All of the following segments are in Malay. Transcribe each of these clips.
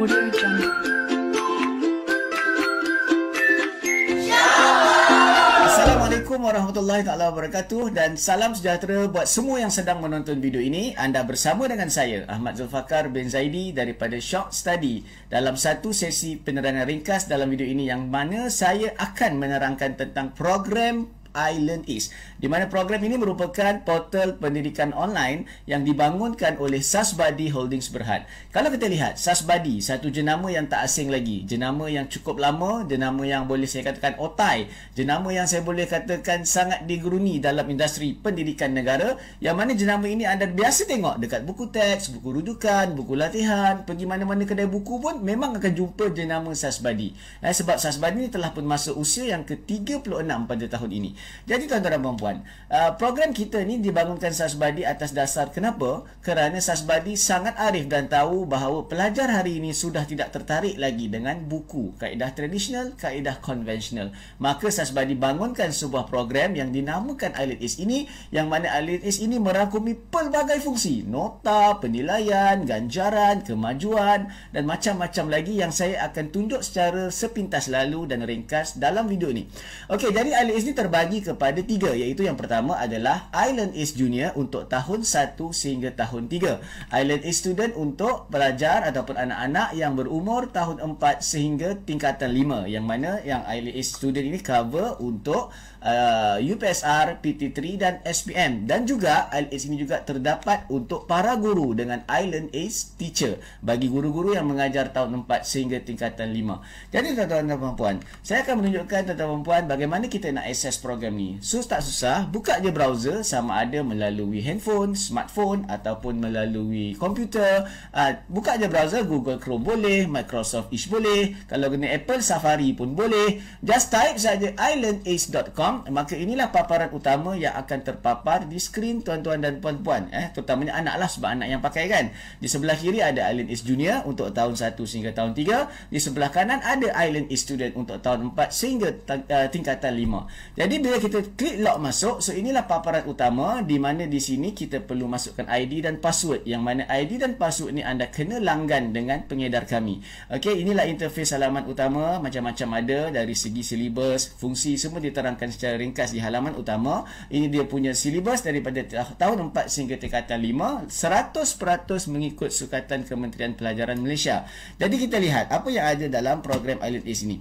Audio Jungle. Assalamualaikum warahmatullahi taala wabarakatuh dan salam sejahtera buat semua yang sedang menonton video ini. Anda bersama dengan saya Ahmad Zulfakar bin Zaidi daripada Shock Study dalam satu sesi penerangan ringkas dalam video ini yang mana saya akan menerangkan tentang program iLearnEase, di mana program ini merupakan portal pendidikan online yang dibangunkan oleh Sasbadi Holdings Berhad. Kalau kita lihat, Sasbadi, satu jenama yang tak asing lagi, jenama yang cukup lama, jenama yang boleh saya katakan otai, jenama yang saya boleh katakan sangat digeruni dalam industri pendidikan negara, yang mana jenama ini anda biasa tengok dekat buku teks, buku rujukan, buku latihan, pergi mana-mana kedai buku pun memang akan jumpa jenama Sasbadi. Sebab Sasbadi ini telah pun masuk usia yang ke-36 pada tahun ini. Jadi tuan-tuan dan puan-puan, program kita ni dibangunkan Sasbadi atas dasar kenapa? Kerana Sasbadi sangat arif dan tahu bahawa pelajar hari ini sudah tidak tertarik lagi dengan buku, kaedah tradisional, kaedah konvensional. Maka Sasbadi bangunkan sebuah program yang dinamakan iLearnEase ini, yang mana iLearnEase ini merangkumi pelbagai fungsi, nota, penilaian, ganjaran, kemajuan dan macam-macam lagi yang saya akan tunjuk secara sepintas lalu dan ringkas dalam video ni. Okey, jadi iLearnEase ini terbagi kepada 3, iaitu yang pertama adalah iLearnEase Junior untuk tahun 1 sehingga tahun 3, iLearnEase Student untuk pelajar ataupun anak-anak yang berumur tahun 4 sehingga tingkatan 5, yang mana yang iLearnEase Student ini cover untuk UPSR, PT3 dan SPM, dan juga iLearnEase ini juga terdapat untuk para guru dengan iLearnEase Teacher bagi guru-guru yang mengajar tahun 4 sehingga tingkatan 5. Jadi tuan-tuan dan puan-puan, saya akan menunjukkan tuan-tuan dan puan bagaimana kita nak akses program ni. Tak susah, buka je browser, sama ada melalui handphone, smartphone ataupun melalui komputer. Buka je browser, Google Chrome boleh, Microsoft Edge boleh, kalau guna Apple Safari pun boleh. Just type saja iLearnAce.com, maka inilah paparan utama yang akan terpapar di skrin tuan-tuan dan puan-puan, terutamanya anak lah, sebab anak yang pakai kan. Di sebelah kiri ada iLearnAce Junior untuk tahun 1 sehingga tahun 3, di sebelah kanan ada iLearnAce Student untuk tahun 4 sehingga tingkatan 5. Jadi bila kita klik log masuk, so inilah paparan utama di mana di sini kita perlu masukkan ID dan password, yang mana ID dan password ni anda kena langgan dengan pengedar kami. Okey, inilah interface halaman utama, macam-macam ada dari segi silibus, fungsi semua diterangkan secara ringkas di halaman utama. Ini dia punya silibus daripada tahun 4 sehingga tingkatan 5, 100% mengikut sukatan Kementerian Pelajaran Malaysia. Jadi kita lihat apa yang ada dalam program iLearnAce ini.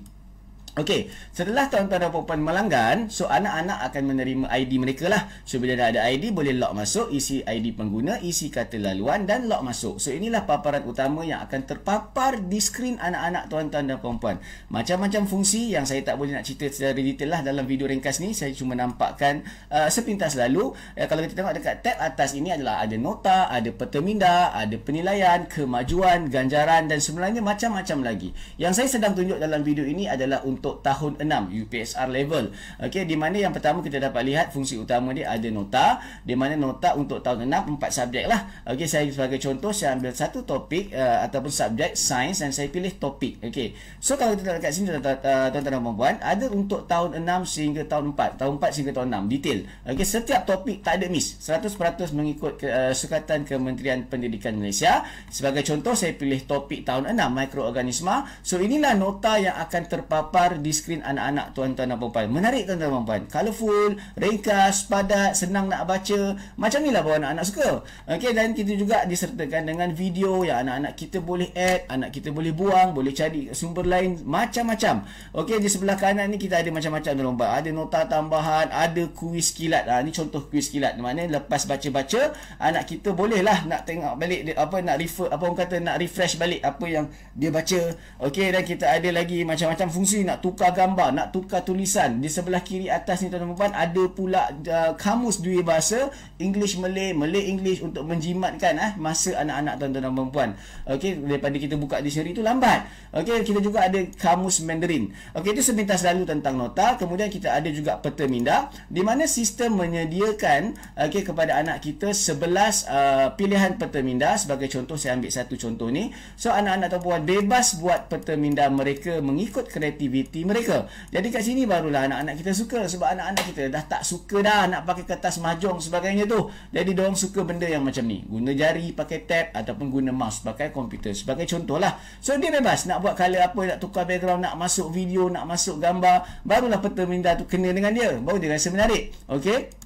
Okey, setelah tuan-tuan dan puan-puan melanggan, so anak-anak akan menerima ID mereka lah. So bila dah ada ID, boleh log masuk, isi ID pengguna, isi kata laluan dan log masuk. So inilah paparan utama yang akan terpapar di skrin anak-anak tuan-tuan dan puan-puan. Macam-macam fungsi yang saya tak boleh nak cerita secara detail lah dalam video ringkas ni. Saya cuma nampakkan sepintas lalu. Kalau kita tengok dekat tab atas ini adalah ada nota, ada peta minda, ada penilaian, kemajuan, ganjaran dan sebenarnya macam-macam lagi. Yang saya sedang tunjuk dalam video ini adalah untuk tahun 6 UPSR level. Okey, di mana yang pertama kita dapat lihat fungsi utama dia ada nota, di mana nota untuk tahun 6 4 subjek lah. Okey, saya sebagai contoh saya ambil satu topik ataupun subjek sains dan saya pilih topik. Okey. So kalau kita lihat kat sini tuan-tuan dan puan-puan, ada untuk tahun 6 sehingga tahun 4, tahun 4 sehingga tahun 6 detail. Okey, setiap topik tak ada miss, 100% mengikut sukatan Kementerian Pendidikan Malaysia. Sebagai contoh saya pilih topik tahun 6 mikroorganisma. So inilah nota yang akan terpapar di skrin anak-anak tuan-tuan dan puan-puan. Menarik tuan-tuan dan puan-puan. Colorful, ringkas, padat, senang nak baca. Macam inilah bahawa anak-anak suka. Okey, dan kita juga disertakan dengan video yang anak-anak kita boleh add, anak kita boleh buang, boleh cari sumber lain, macam-macam. Okey, di sebelah kanan ni kita ada macam-macam tuan-tuan. Ada nota tambahan, ada kuis kilat. Ni contoh kuis kilat. Mana lepas baca-baca, anak kita bolehlah nak tengok balik nak refer, apa orang kata, nak refresh balik apa yang dia baca. Okey, dan kita ada lagi macam-macam fungsi, nak tukar gambar, nak tukar tulisan. Di sebelah kiri atas ni tuan-tuan dan puan ada pula kamus dua bahasa, English Malay, Malay English, untuk menjimatkan masa anak-anak tuan-tuan dan puan. Okey, daripada kita buka dictionary tu lambat. Okey, kita juga ada kamus Mandarin. Okey, itu sepintas lalu tentang nota. Kemudian kita ada juga peta minda, di mana sistem menyediakan kepada anak kita 11 pilihan peta minda. Sebagai contoh, saya ambil satu contoh ni. So anak-anak tuan-puan bebas buat peta minda mereka mengikut kreativiti aktiviti mereka. Jadi kat sini barulah anak-anak kita suka, sebab anak-anak kita dah tak suka dah nak pakai kertas mahjong sebagainya tu. Jadi diorang suka benda yang macam ni, guna jari, pakai tab ataupun guna mouse, pakai komputer sebagai contoh lah. So dia bebas nak buat color apa, nak tukar background, nak masuk video, nak masuk gambar, barulah peta minda tu kena dengan dia, baru dia rasa menarik. Okey.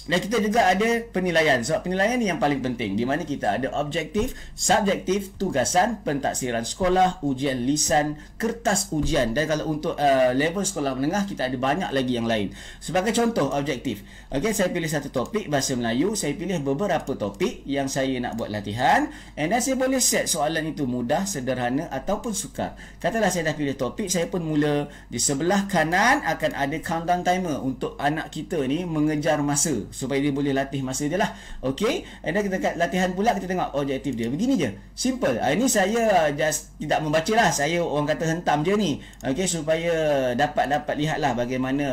Dan kita juga ada penilaian. Sebab penilaian ni yang paling penting, di mana kita ada objektif, subjektif, tugasan, pentaksiran sekolah, ujian lisan, kertas ujian. Dan kalau untuk level sekolah menengah, kita ada banyak lagi yang lain. Sebagai contoh, objektif. Okey, saya pilih satu topik bahasa Melayu, saya pilih beberapa topik yang saya nak buat latihan, and then saya boleh set soalan itu mudah, sederhana ataupun sukar. Katalah saya dah pilih topik, saya pun mula di sebelah kanan akan ada countdown timer untuk anak kita ni mengejar masa, supaya dia boleh latih masa dia lah. Okey, dan kita kat latihan pula, kita tengok objektif dia begini je, simple. Ini saya just tidak membaca lah, saya orang kata hentam je ni. Okey, supaya dapat lihatlah bagaimana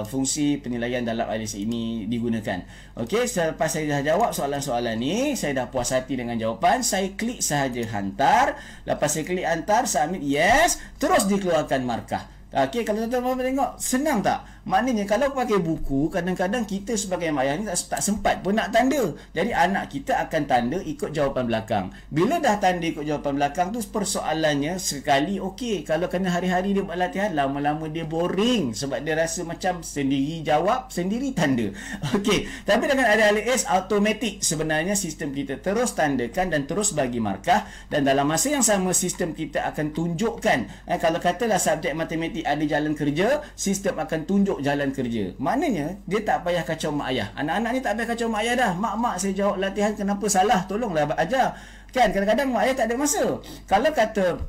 fungsi penilaian dalam ALIS ini digunakan. Okey, selepas saya dah jawab soalan-soalan ni, saya dah puas hati dengan jawapan, saya klik sahaja hantar. Lepas saya klik hantar, submit yes, terus dikeluarkan markah. Okey, kalau tuan-tuan tengok, senang tak? Maknanya kalau pakai buku, kadang-kadang kita sebagai mak ayah ni tak sempat pun nak tanda. Jadi anak kita akan tanda ikut jawapan belakang. Bila dah tanda ikut jawapan belakang tu, persoalannya sekali okey. Kalau kena hari-hari dia buat latihan, lama-lama dia boring, sebab dia rasa macam sendiri jawab, sendiri tanda. Okey, tapi dengan ada ALIS automatik, sebenarnya sistem kita terus tandakan dan terus bagi markah, dan dalam masa yang sama sistem kita akan tunjukkan. Kalau katalah subjek matematik ada jalan kerja, sistem akan tunjuk jalan kerja. Maknanya dia tak payah kacau mak ayah. Anak-anak ni tak payah kacau mak ayah dah. Mak, saya jawab latihan kenapa salah, tolonglah ajar. Kan kadang-kadang mak ayah tak ada masa. Kalau kata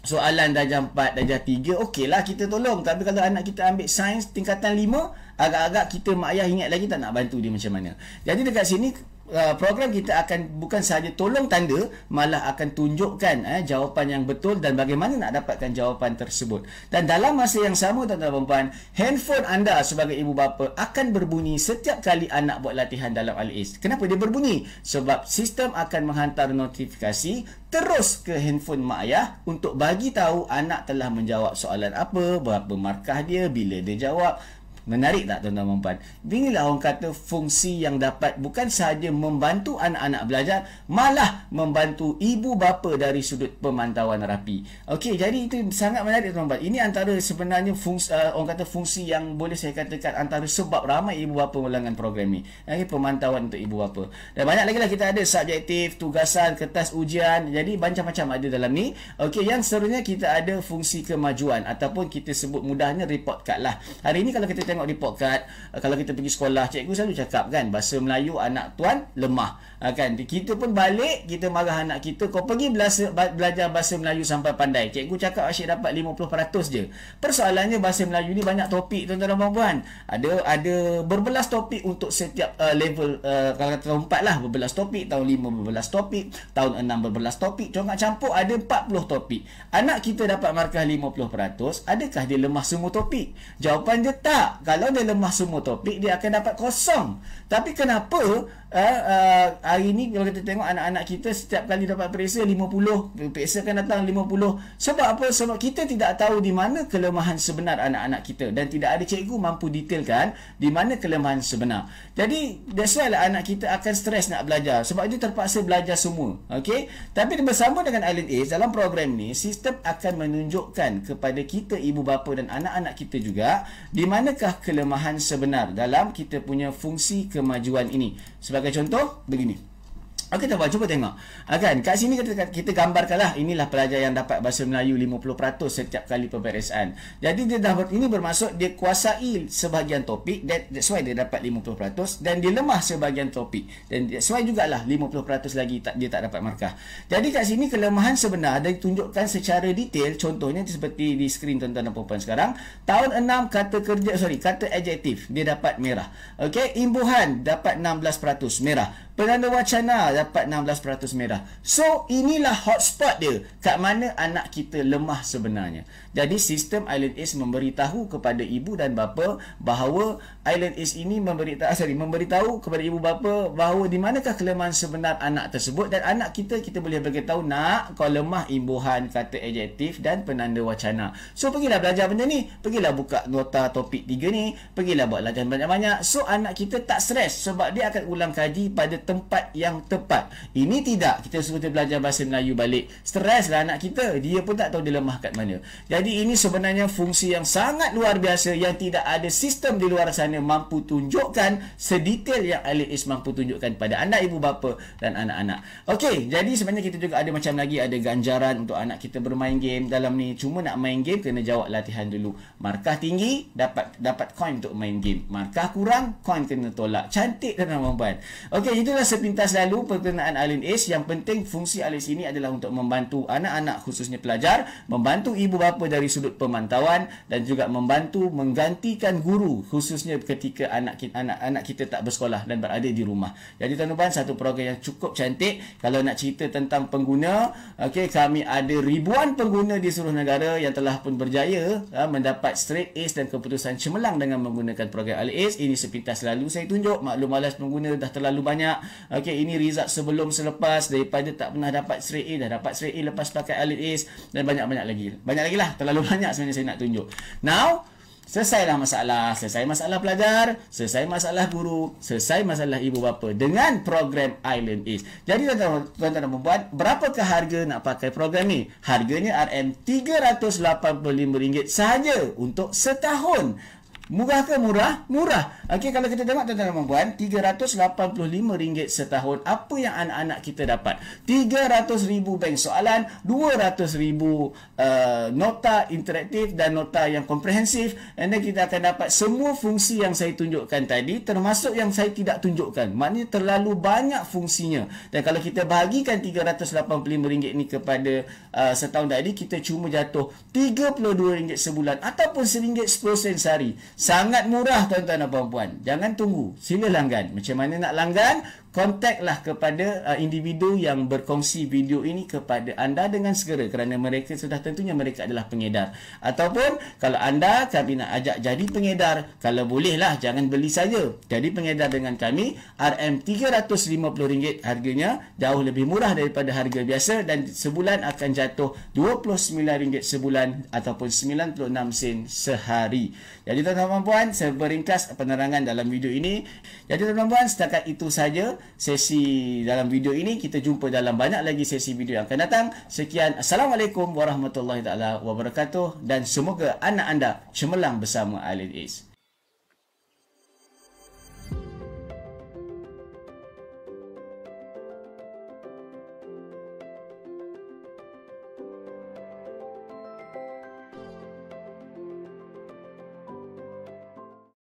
soalan darjah 4, darjah 3, okeylah kita tolong. Tapi kalau anak kita ambil sains tingkatan 5, agak-agak kita mak ayah ingat lagi tak nak bantu dia macam mana. Jadi dekat sini program kita akan bukan sahaja tolong tanda, malah akan tunjukkan jawapan yang betul dan bagaimana nak dapatkan jawapan tersebut. Dan dalam masa yang sama, tuan-tuan dan puan, handphone anda sebagai ibu bapa akan berbunyi setiap kali anak buat latihan dalam ALIS. Kenapa dia berbunyi? Sebab sistem akan menghantar notifikasi terus ke handphone mak ayah untuk bagi tahu anak telah menjawab soalan apa, berapa markah dia, bila dia jawab. Menarik tak tuan-tuan dan puan? Inilah orang kata fungsi yang dapat bukan sahaja membantu anak-anak belajar, malah membantu ibu bapa dari sudut pemantauan rapi. Okey, jadi itu sangat menarik tuan-tuan. Ini antara sebenarnya fungsi, orang kata fungsi yang boleh saya katakan antara sebab ramai ibu bapa melanggan program ni. Okay, pemantauan untuk ibu bapa. Dan banyak lagi lah kita ada subjektif, tugasan, kertas ujian. Jadi macam-macam ada dalam ni. Okey, yang seterusnya kita ada fungsi kemajuan ataupun kita sebut mudahnya report card lah. Hari ini kalau kita tengok report card, kalau kita pergi sekolah, cikgu selalu cakap kan, bahasa Melayu anak tuan lemah. Kan kita pun balik, kita marah anak kita, kau pergi belajar bahasa Melayu sampai pandai, cikgu cakap asyik dapat 50% je. Persoalannya bahasa Melayu ni banyak topik tuan-tuan dan puan. Ada berbelas topik untuk setiap level. Kalau kata tahun 4 lah berbelas topik, tahun 5 berbelas topik, tahun 6 berbelas topik, congak campur ada 40 topik. Anak kita dapat markah 50%, adakah dia lemah semua topik? Jawapan dia tak. Kalau dia lemah semua topik, dia akan dapat kosong. Tapi kenapa hari ni kalau kita tengok anak-anak kita setiap kali dapat periksa 50, periksa akan datang 50. Sebab apa? Sebab kita tidak tahu di mana kelemahan sebenar anak-anak kita, dan tidak ada cikgu mampu detailkan di mana kelemahan sebenar. Jadi that's why lah anak kita akan stres nak belajar, sebab dia terpaksa belajar semua. Okey, tapi bersama dengan ALIS dalam program ni, sistem akan menunjukkan kepada kita ibu bapa dan anak-anak kita juga di manakah kelemahan sebenar dalam kita punya fungsi kemajuan ini. Sebagai contoh begini. Okey tuan-tuan, cuba tengok. Kan kat sini kita gambarkanlah, inilah pelajar yang dapat bahasa Melayu 50% setiap kali peperiksaan. Jadi dia ini bermaksud dia kuasai sebahagian topik, that's why dia dapat 50%, dan dia lemah sebahagian topik, dan that's why jugalah 50% lagi dia tak dapat markah. Jadi kat sini kelemahan sebenar dia ditunjukkan secara detail. Contohnya seperti di skrin tuan-tuan dan puan sekarang. Tahun 6 kata adjektif dia dapat merah. Okey, imbuhan dapat 16% merah. Penanda wacana dapat 16% merah. So, inilah hotspot dia. Kat mana anak kita lemah sebenarnya. Jadi, sistem Island Ace memberitahu kepada ibu dan bapa bahawa Island Ace ini memberitahu kepada ibu bapa bahawa di manakah kelemahan sebenar anak tersebut, dan anak kita boleh beritahu, nak, kau lemah imbuhan, kata adjektif dan penanda wacana. So, pergilah belajar benda ni. Pergilah buka nota topik 3 ni. Pergilah buat latihan banyak-banyak. So, anak kita tak stres sebab dia akan ulang kaji pada tempat yang tepat. Ini tidak. Kita suruh dia belajar bahasa Melayu balik. Stres lah anak kita. Dia pun tak tahu dia lemah kat mana. Jadi, ini sebenarnya fungsi yang sangat luar biasa yang tidak ada sistem di luar sana mampu tunjukkan sedetail yang Island Ace mampu tunjukkan pada anda, ibu bapa dan anak-anak. Okey, jadi sebenarnya kita juga ada macam lagi, ada ganjaran untuk anak kita bermain game dalam ni. Cuma nak main game kena jawab latihan dulu. Markah tinggi dapat coin untuk main game. Markah kurang, coin kena tolak. Cantik tuan-tuan dan puan. Okey, itulah sepintas lalu perkenaan Island Ace. Yang penting fungsi Island Ace ini adalah untuk membantu anak-anak khususnya pelajar, membantu ibu bapa dari sudut pemantauan dan juga membantu menggantikan guru khususnya ketika anak kita tak bersekolah dan berada di rumah. Jadi tuan-tuan dan puan, satu program yang cukup cantik. Kalau nak cerita tentang pengguna, okey, kami ada ribuan pengguna di seluruh negara yang telah pun berjaya mendapat straight Ace dan keputusan cemerlang dengan menggunakan program Island Ace. Ini sepintas lalu saya tunjuk. Maklum malas pengguna dah terlalu banyak. Okey, ini result sebelum selepas, daripada tak pernah dapat straight A dah dapat straight A lepas pakai Island Ace, dan banyak-banyak lagi. Banyak lagi lah, terlalu banyak sebenarnya saya nak tunjuk. Now, selesailah masalah. Selesai masalah pelajar, selesai masalah guru, selesai masalah ibu bapa dengan program Island Ace. Jadi tuan-tuan dan puan, berapakah harga nak pakai program ni? Harganya RM385 sahaja untuk setahun. Murah ke murah? Murah. Okey, kalau kita tengok tuan-tuan dan puan, RM385 setahun. Apa yang anak-anak kita dapat? 300,000 bank soalan, 200,000 nota interaktif dan nota yang komprehensif. And then kita akan dapat semua fungsi yang saya tunjukkan tadi, termasuk yang saya tidak tunjukkan. Maknanya terlalu banyak fungsinya. Dan kalau kita bahagikan RM385 ni kepada setahun tadi, kita cuma jatuh RM32 sebulan ataupun RM1.10 sehari. Sangat murah tuan-tuan dan puan-puan. Jangan tunggu. Sila langgan. Macam mana nak langgan? Kontaklah kepada individu yang berkongsi video ini kepada anda dengan segera, kerana mereka sudah tentunya mereka adalah pengedar. Ataupun kalau anda kami nak ajak jadi pengedar, kalau bolehlah jangan beli saja. Jadi pengedar dengan kami, RM350 harganya, jauh lebih murah daripada harga biasa, dan sebulan akan jatuh RM29 sebulan ataupun 96 sen sehari. Jadi tuan-tuan dan puan, saya beringkas penerangan dalam video ini. Jadi tuan-tuan dan puan, setakat itu saja sesi dalam video ini. Kita jumpa dalam banyak lagi sesi video yang akan datang. Sekian, Assalamualaikum warahmatullahi taala wabarakatuh, dan semoga anak anda cemerlang bersama Island Ace.